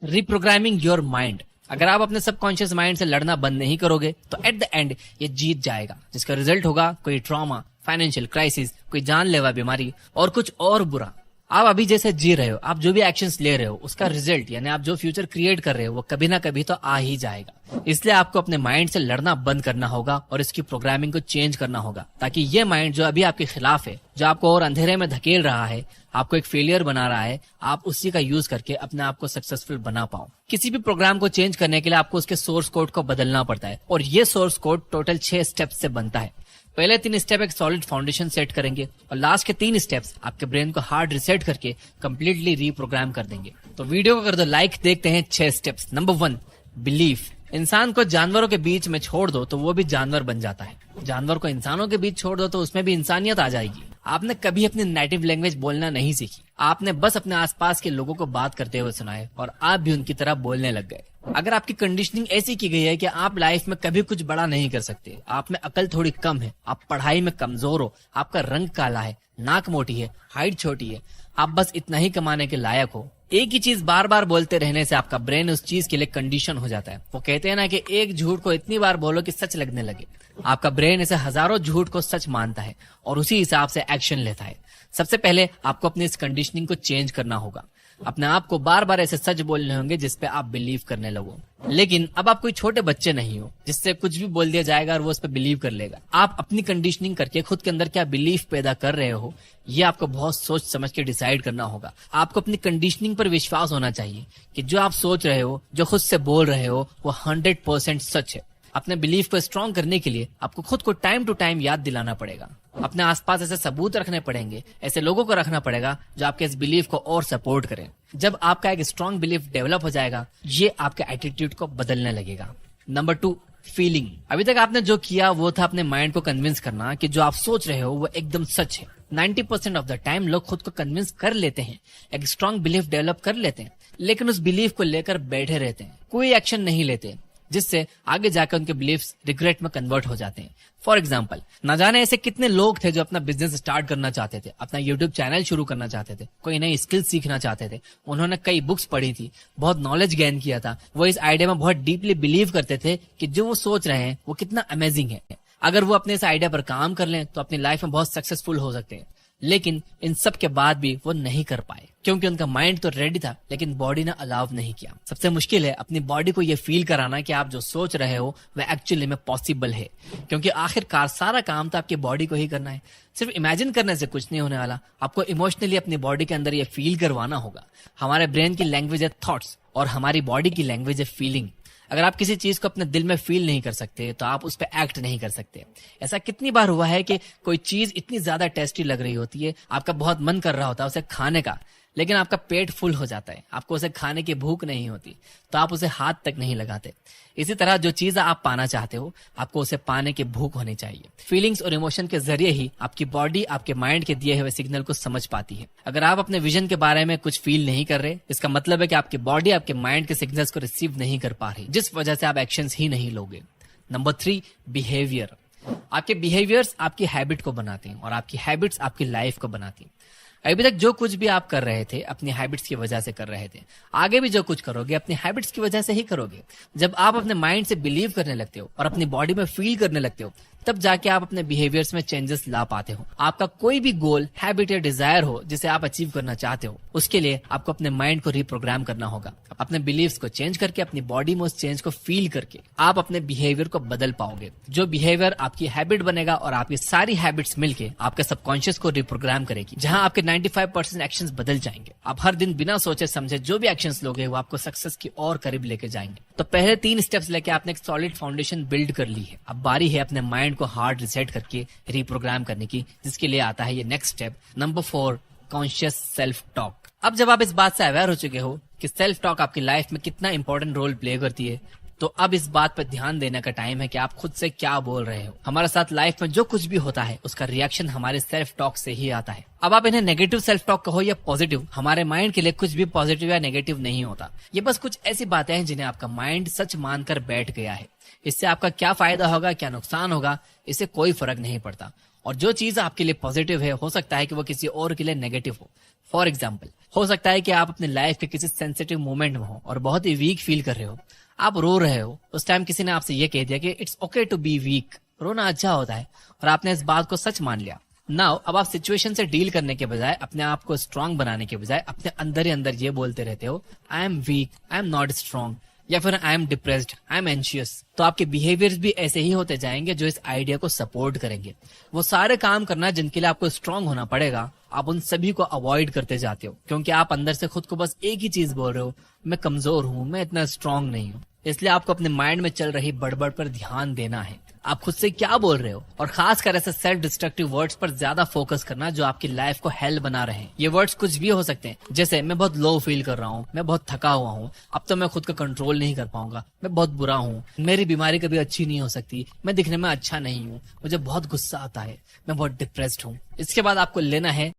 Reprogramming your mind. अगर आप अपने सबकॉन्शियस माइंड से लड़ना बंद नहीं करोगे तो एट द एंड ये जीत जाएगा, जिसका रिजल्ट होगा कोई ट्रॉमा, फाइनेंशियल क्राइसिस, कोई जानलेवा बीमारी और कुछ और बुरा। आप अभी जैसे जी रहे हो, आप जो भी एक्शंस ले रहे हो, उसका रिजल्ट यानी आप जो फ्यूचर क्रिएट कर रहे हो वो कभी ना कभी तो आ ही जाएगा। इसलिए आपको अपने माइंड से लड़ना बंद करना होगा और इसकी प्रोग्रामिंग को चेंज करना होगा, ताकि ये माइंड जो अभी आपके खिलाफ है, जो आपको और अंधेरे में धकेल रहा है, आपको एक फेलियर बना रहा है, आप उसी का यूज करके अपने आप को सक्सेसफुल बना पाओ। किसी भी प्रोग्राम को चेंज करने के लिए आपको उसके सोर्स कोड को बदलना पड़ता है और ये सोर्स कोड टोटल 6 स्टेप्स से बनता है। पहले 3 स्टेप एक सॉलिड फाउंडेशन सेट करेंगे और लास्ट के 3 स्टेप्स आपके ब्रेन को हार्ड रिसेट करके कंप्लीटली रीप्रोग्राम कर देंगे। तो वीडियो को कर दो लाइक, देखते हैं 6 स्टेप्स। Number 1, belief. इंसान को जानवरों के बीच में छोड़ दो तो वो भी जानवर बन जाता है। जानवर को इंसानों के बीच छोड़ दो तो उसमें भी इंसानियत आ जाएगी। आपने कभी अपनी नेटिव लैंग्वेज बोलना नहीं सीखी, आपने बस अपने आसपास के लोगों को बात करते हुए सुना है और आप भी उनकी तरह बोलने लग गए। अगर आपकी कंडीशनिंग ऐसी की गई है कि आप लाइफ में कभी कुछ बड़ा नहीं कर सकते, आप में अकल थोड़ी कम है, आप पढ़ाई में कमजोर हो, आपका रंग काला है, नाक मोटी है, हाइट छोटी है, आप बस इतना ही कमाने के लायक हो, एक ही चीज बार बार बोलते रहने से आपका ब्रेन उस चीज के लिए कंडीशन हो जाता है। वो कहते हैं ना कि एक झूठ को इतनी बार बोलो कि सच लगने लगे। आपका ब्रेन ऐसे हजारों झूठ को सच मानता है और उसी हिसाब से एक्शन लेता है। सबसे पहले आपको अपनी इस कंडीशनिंग को चेंज करना होगा। अपने आप को बार बार ऐसे सच बोलने होंगे जिसपे आप बिलीव करने लगो। लेकिन अब आप कोई छोटे बच्चे नहीं हो जिससे कुछ भी बोल दिया जाएगा और वो उस पर बिलीव कर लेगा। आप अपनी कंडीशनिंग करके खुद के अंदर क्या बिलीफ पैदा कर रहे हो, ये आपको बहुत सोच समझ के डिसाइड करना होगा। आपको अपनी कंडीशनिंग पर विश्वास होना चाहिए कि जो आप सोच रहे हो, जो खुद से बोल रहे हो, वो 100% सच है। अपने बिलीफ को स्ट्रॉन्ग करने के लिए आपको खुद को टाइम टू टाइम याद दिलाना पड़ेगा। अपने आसपास ऐसे सबूत रखने पड़ेंगे, ऐसे लोगों को रखना पड़ेगा जो आपके इस बिलीफ को और सपोर्ट करें। जब आपका एक स्ट्रॉन्ग बिलीफ डेवलप हो जाएगा, ये आपके एटीट्यूड को बदलने लगेगा। Number 2, feeling. अभी तक आपने जो किया वो था अपने माइंड को कन्विंस करना कि जो आप सोच रहे हो वो एकदम सच है। 90% ऑफ द टाइम लोग खुद को कन्विंस कर लेते हैं, एक स्ट्रॉन्ग बिलीफ डेवलप कर लेते हैं, लेकिन उस बिलीफ को लेकर बैठे रहते हैं, कोई एक्शन नहीं लेते, जिससे आगे जाकर उनके बिलीफ्स रिग्रेट में कन्वर्ट हो जाते हैं। फॉर एग्जाम्पल, न जाने ऐसे कितने लोग थे जो अपना बिजनेस स्टार्ट करना चाहते थे, अपना यूट्यूब चैनल शुरू करना चाहते थे, कोई नई स्किल सीखना चाहते थे, उन्होंने कई बुक्स पढ़ी थी, बहुत नॉलेज गेन किया था, वो इस आइडिया में बहुत डीपली बिलीव करते थे कि जो वो सोच रहे हैं वो कितना अमेजिंग है। अगर वो अपने इस आइडिया पर काम कर लें तो अपनी लाइफ में बहुत सक्सेसफुल हो सकते हैं। लेकिन इन सब के बाद भी वो नहीं कर पाए क्योंकि उनका माइंड तो रेडी था लेकिन बॉडी ने अलाउ नहीं किया। सबसे मुश्किल है अपनी बॉडी को ये फील कराना कि आप जो सोच रहे हो वह एक्चुअली में पॉसिबल है, क्योंकि आखिरकार सारा काम तो आपकी बॉडी को ही करना है। सिर्फ इमेजिन करने से कुछ नहीं होने वाला, आपको इमोशनली अपनी बॉडी के अंदर ये फील करवाना होगा। हमारे ब्रेन की लैंग्वेज है थॉट्स और हमारी बॉडी की लैंग्वेज है फीलिंग। अगर आप किसी चीज को अपने दिल में फील नहीं कर सकते तो आप उस पर एक्ट नहीं कर सकते। ऐसा कितनी बार हुआ है कि कोई चीज इतनी ज्यादा टेस्टी लग रही होती है, आपका बहुत मन कर रहा होता है उसे खाने का, लेकिन आपका पेट फुल हो जाता है, आपको उसे खाने की भूख नहीं होती, तो आप उसे हाथ तक नहीं लगाते। इसी तरह जो चीज आप पाना चाहते हो, आपको उसे पाने की भूख होनी चाहिए। फीलिंग्स और इमोशन के जरिए ही आपकी बॉडी आपके माइंड के दिए हुए सिग्नल को समझ पाती है। अगर आप अपने विजन के बारे में कुछ फील नहीं कर रहे, इसका मतलब है कि आपकी बॉडी आपके माइंड के सिग्नल्स को रिसीव नहीं कर पा रही, जिस वजह से आप एक्शंस ही नहीं लोगे। Number 3, behaviour. आपके बिहेवियर्स आपकी हैबिट को बनाते हैं और आपकी हैबिट्स आपकी लाइफ को बनाती हैं। अभी तक जो कुछ भी आप कर रहे थे अपनी हैबिट्स की वजह से कर रहे थे, आगे भी जो कुछ करोगे अपनी हैबिट्स की वजह से ही करोगे। जब आप अपने माइंड से बिलीव करने लगते हो और अपनी बॉडी में फील करने लगते हो, तब जाके आप अपने बिहेवियर्स में चेंजेस ला पाते हो। आपका कोई भी गोल, हैबिट या डिजायर हो जिसे आप अचीव करना चाहते हो, उसके लिए आपको अपने माइंड को रिप्रोग्राम करना होगा। अपने बिलीव्स को चेंज करके, अपनी बॉडी में उस चेंज को फील करके आप अपने बिहेवियर को बदल पाओगे। जो बिहेवियर आपकी हैबिट बनेगा और आपकी सारी हैबिट्स मिलके आपके सबकॉन्शियस को रिप्रोग्राम करेगी, जहां आपके 95% एक्शंस बदल जाएंगे। आप हर दिन बिना सोचे समझे जो भी एक्शंस लोगे वो आपको सक्सेस की और करीब लेके जाएंगे। तो पहले 3 स्टेप्स लेके आपने एक सॉलिड फाउंडेशन बिल्ड कर ली है। अब बारी है अपने माइंड को हार्ड रिसेट करके रिप्रोग्राम करने की, जिसके लिए आता है ये next step, number 4, conscious self talk. अब जब आप इस बात से अवेयर हो चुके हो कि सेल्फ टॉक आपकी लाइफ में कितना इंपॉर्टेंट रोल प्ले करती है, तो अब इस बात पर ध्यान देने का टाइम है कि आप खुद से क्या बोल रहे हो। हमारे साथ लाइफ में जो कुछ भी होता है उसका रिएक्शन हमारे सेल्फ टॉक से ही आता है। अब आप इन्हें नेगेटिव सेल्फ टॉक कहो या पॉजिटिव, हमारे माइंड के लिए कुछ भी पॉजिटिव या नेगेटिव नहीं होता। ये बस कुछ ऐसी बातें हैं जिन्हें आपका माइंड सच मानकर बैठ गया है। इससे आपका क्या फायदा होगा, क्या नुकसान होगा, इससे कोई फर्क नहीं पड़ता। और जो चीज आपके लिए पॉजिटिव है, हो सकता है कि वो किसी और के लिए नेगेटिव हो। फॉर एग्जाम्पल, हो सकता है कि आप अपने लाइफ के किसी सेंसिटिव मोमेंट में हो और बहुत ही वीक फील कर रहे हो, आप रो रहे हो। उस टाइम किसी ने आपसे ये कह दिया कि it's okay to be weak, रोना अच्छा होता है, और आपने इस बात को सच मान लिया। नाउ अब आप सिचुएशन से डील करने के बजाय, अपने आप को स्ट्रांग बनाने के बजाय अपने अंदर ही अंदर ये बोलते रहते हो, I am weak, I am not strong, या फिर I am depressed, I am anxious. तो आपके बिहेवियर्स भी ऐसे ही होते जाएंगे जो इस आइडिया को सपोर्ट करेंगे। वो सारे काम करना जिनके लिए आपको स्ट्रांग होना पड़ेगा, आप उन सभी को अवॉइड करते जाते हो, क्योंकि आप अंदर से खुद को बस एक ही चीज बोल रहे हो, मैं कमजोर हूं, मैं इतना स्ट्रांग नहीं हूं। इसलिए आपको अपने माइंड में चल रही बड़बड़ पर ध्यान देना है, आप खुद से क्या बोल रहे हो, और खासकर ऐसे सेल्फ डिस्ट्रक्टिव वर्ड्स पर ज्यादा फोकस करना जो आपकी लाइफ को हेल बना रहे हैं। ये वर्ड्स कुछ भी हो सकते हैं, जैसे मैं बहुत लो फील कर रहा हूँ, मैं बहुत थका हुआ हूँ, अब तो मैं खुद का कंट्रोल नहीं कर पाऊंगा, मैं बहुत बुरा हूँ, मेरी बीमारी कभी अच्छी नहीं हो सकती, मैं दिखने में अच्छा नहीं हूँ, मुझे बहुत गुस्सा आता है, मैं बहुत डिप्रेस्ड हूँ। इसके बाद आपको लेना है